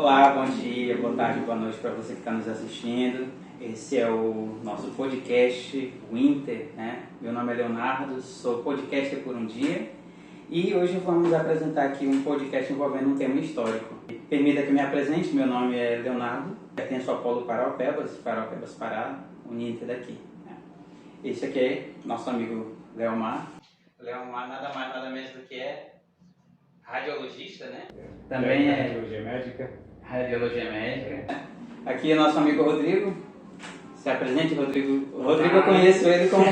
Olá, bom dia, boa tarde, boa noite para você que está nos assistindo. Esse é o nosso podcast Winter, né? Meu nome é Leonardo, sou podcaster por um dia e hoje vamos apresentar aqui um podcast envolvendo um tema histórico. Permita que me apresente, meu nome é Leonardo, pertenço ao Polo Paraupebas, Pará, Uninter daqui. Né? Esse aqui é nosso amigo Leomar. Leomar nada mais nada menos do que é radiologista, né? Também é radiologia médica. Aqui é nosso amigo Rodrigo. Se apresente, Rodrigo. Rodrigo, eu conheço ele como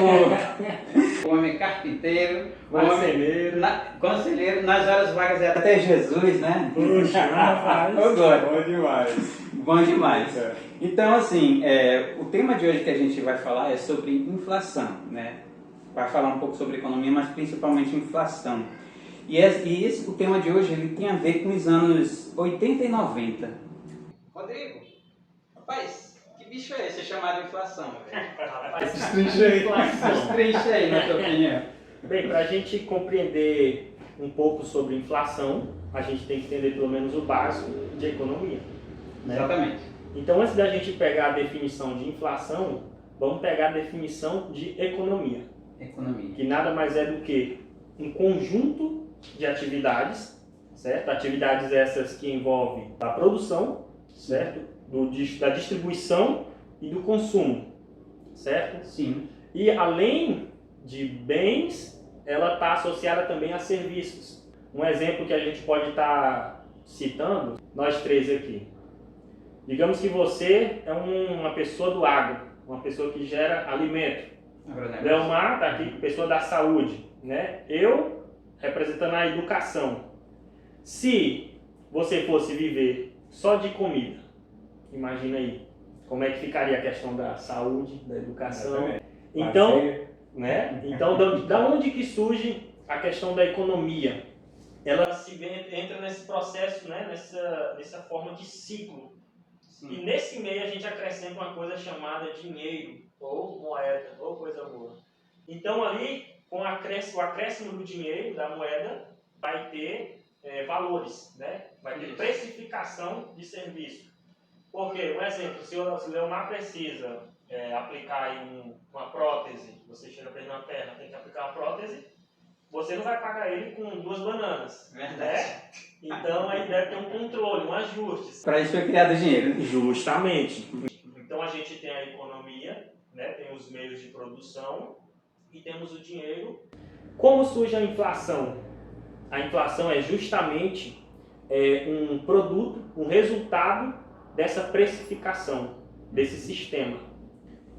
homem carpinteiro, conselheiro nas horas vagas até Jesus, né? Puxa, rapaz. Bom demais. Bom demais. Então, assim, o tema de hoje que a gente vai falar é sobre inflação, né? Vai falar um pouco sobre economia, mas principalmente inflação. O tema de hoje ele tem a ver com os anos 80 e 90. Rodrigo, rapaz, que bicho é esse chamado inflação? Rapaz, destrincha aí, na tua opinião. Bem, para a gente compreender um pouco sobre inflação, a gente tem que entender pelo menos o básico de economia. Né? Exatamente. Então, antes da gente pegar a definição de inflação, vamos pegar a definição de economia. Que nada mais é do que um conjunto de atividades, certo? Atividades essas que envolvem a produção, certo? Da distribuição e do consumo, certo? Sim. E além de bens, ela está associada também a serviços. Um exemplo que a gente pode estar citando, nós três aqui. Digamos que você é uma pessoa do agro, uma pessoa que gera alimento. Leomar está aqui, pessoa da saúde, né? Eu representando a educação. Se você fosse viver só de comida, imagina aí como é que ficaria a questão da saúde, da educação. Então, né? Então, da onde que surge a questão da economia? Ela entra nesse processo, né? nessa forma de ciclo. Sim. E nesse meio a gente acrescenta uma coisa chamada dinheiro, ou moeda, ou coisa boa. Então ali, com o acréscimo do dinheiro, da moeda, vai ter valores, né? Vai ter precificação de serviço. Porque, um exemplo, se o Leomar precisa aplicar aí uma prótese, você chega para ele na perna, tem que aplicar uma prótese, você não vai pagar ele com 2 bananas, né? Então aí deve ter um controle, um ajuste. Para isso foi criado o dinheiro. Justamente. Então a gente tem a economia, né? Tem os meios de produção e temos o dinheiro. Como surge a inflação? A inflação é justamente um produto, um resultado dessa precificação, desse sistema.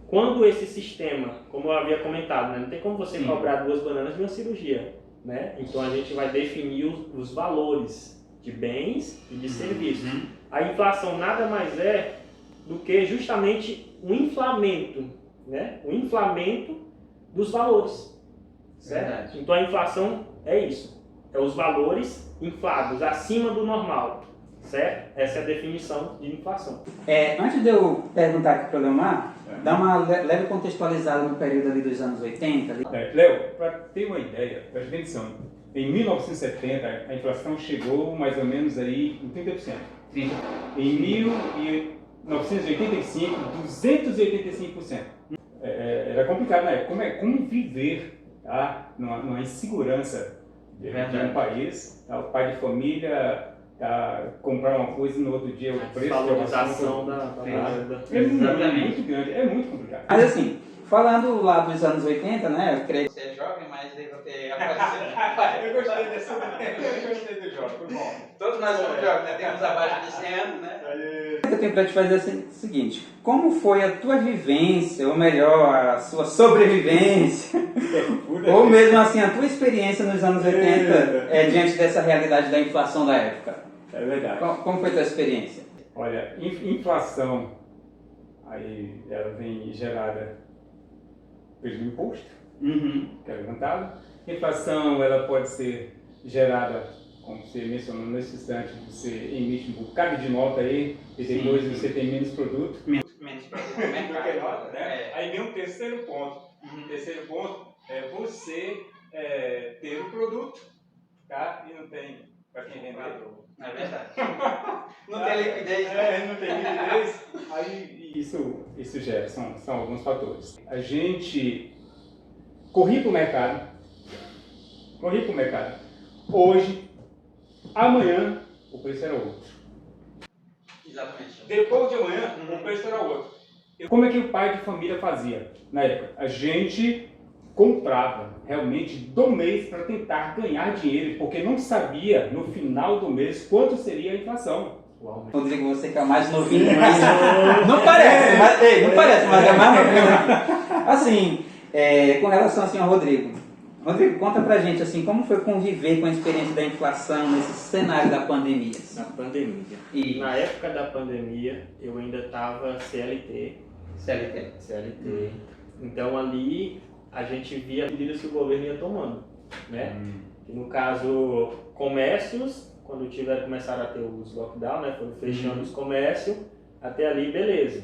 Quando esse sistema, como eu havia comentado, né, não tem como você cobrar 2 bananas de uma cirurgia, né? Então a gente vai definir os valores de bens e de serviços. A inflação nada mais é do que justamente um inflamento, né? Um inflamento dos valores, certo? Verdade. Então a inflação é isso, é os valores inflados acima do normal, certo? Essa é a definição de inflação. Antes de eu perguntar aqui para o Leomar, dá uma leve contextualizada no período ali dos anos 80. Léo, para ter uma ideia, preste atenção, em 1970 a inflação chegou mais ou menos aí em 30%. Em 1985, 285%. Era complicado na época. Como viver, tá? numa insegurança de um país, tá? O pai de família comprar uma coisa e no outro dia o preço da valorização da moeda. É muito grande, é muito complicado. Mas assim, falando lá dos anos 80, né? Eu creio que você é jovem, mas aí você apareceu. Eu gostei do jovem, foi bom. Todos nós somos jovens, né? Temos abaixo de 100 anos, né? Eu tenho para te fazer o seguinte: como foi a tua vivência, ou melhor, a sua sobrevivência, ou mesmo assim a tua experiência nos anos 80 diante dessa realidade da inflação da época? É verdade. Como foi a tua experiência? Olha, inflação, aí ela vem gerada pelo imposto, que é levantado. Inflação, ela pode ser gerada, como você mencionou nesse instante, você emite um bocado de nota aí, e depois você tem menos produto. Menos produto no mercado. Né? Aí vem um terceiro ponto. O terceiro ponto é você ter o produto, tá? E não tem para quem vender. É verdade. Não tem liquidez. Não tem liquidez. Aí isso gera, são alguns fatores. A gente corria para o mercado. Hoje, amanhã, o preço era outro. Exatamente. Depois de amanhã, o preço era outro. Como é que o pai de família fazia na época? A gente comprava realmente do mês para tentar ganhar dinheiro, porque não sabia no final do mês quanto seria a inflação. Rodrigo, você que é o mais novinho, mas não parece, mas é mais novinho. Assim, com relação assim, ao Rodrigo, conta pra gente assim, como foi conviver com a experiência da inflação nesse cenário da pandemia? Na pandemia. E Na época da pandemia, eu ainda estava CLT. CLT. Então ali a gente via as medidas que o governo ia tomando, né? Que, no caso, comércios, quando começaram a ter os lockdown, né? Foram fechando os comércios, até ali beleza,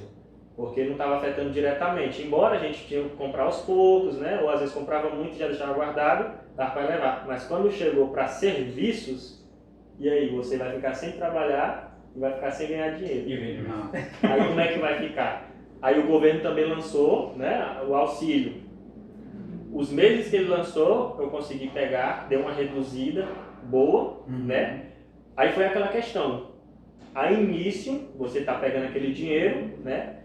porque não estava afetando diretamente. Embora a gente tinha que comprar aos poucos, né? Ou às vezes comprava muito e já deixava guardado, dava para levar. Mas quando chegou para serviços, e aí você vai ficar sem trabalhar e vai ficar sem ganhar dinheiro. Aí como é que vai ficar? Aí o governo também lançou, né, o auxílio. Os meses que ele lançou, eu consegui pegar, deu uma reduzida boa, né? Aí foi aquela questão. A início, você está pegando aquele dinheiro, né?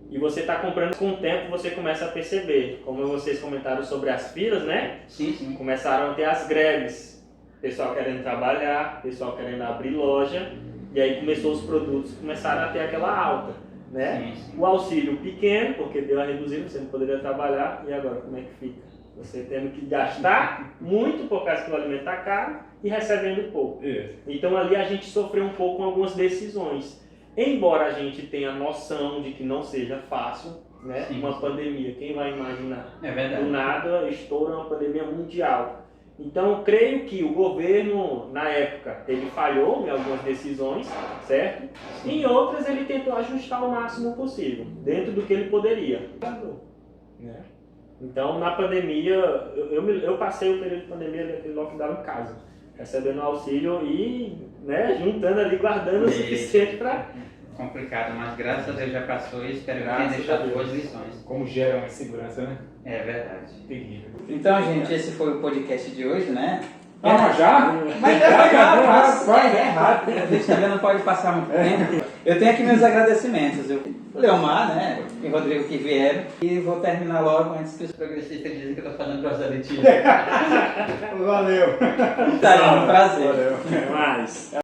E você está comprando, com o tempo você começa a perceber. Como vocês comentaram sobre as filas, né? Sim. Começaram a ter as greves. Pessoal querendo trabalhar, pessoal querendo abrir loja. E aí começou os produtos, começaram a ter aquela alta, né? Sim. O auxílio pequeno, porque deu a reduzida, você não poderia trabalhar. E agora, como é que fica? Você tendo que gastar muito por causa que o alimento está caro e recebendo pouco. Então ali a gente sofreu um pouco com algumas decisões. Embora a gente tenha noção de que não seja fácil, né? Sim. Uma pandemia, quem vai imaginar? É verdade. Do nada estoura uma pandemia mundial. Então eu creio que o governo, na época, ele falhou em algumas decisões, certo? E em outras ele tentou ajustar o máximo possível, dentro do que ele poderia. Né? Então, na pandemia, eu passei o período de pandemia, daquele lockdown em casa, recebendo auxílio e, né, juntando ali, guardando o suficiente para... Complicado, mas graças a Deus já passou e espero que tenha Graças a deixado Deus. boas lições. Como gera uma insegurança, né? É verdade. Terrível. Então, gente, esse foi o podcast de hoje, né? Já? Mas é rápido. A gente também não pode passar muito tempo. Eu tenho aqui meus agradecimentos. O Leomar, né? E o Rodrigo que vieram. E vou terminar logo antes que os progressistas dizem que eu estou fazendo proselitismo. Valeu. Tá, é um prazer. Valeu. Mas...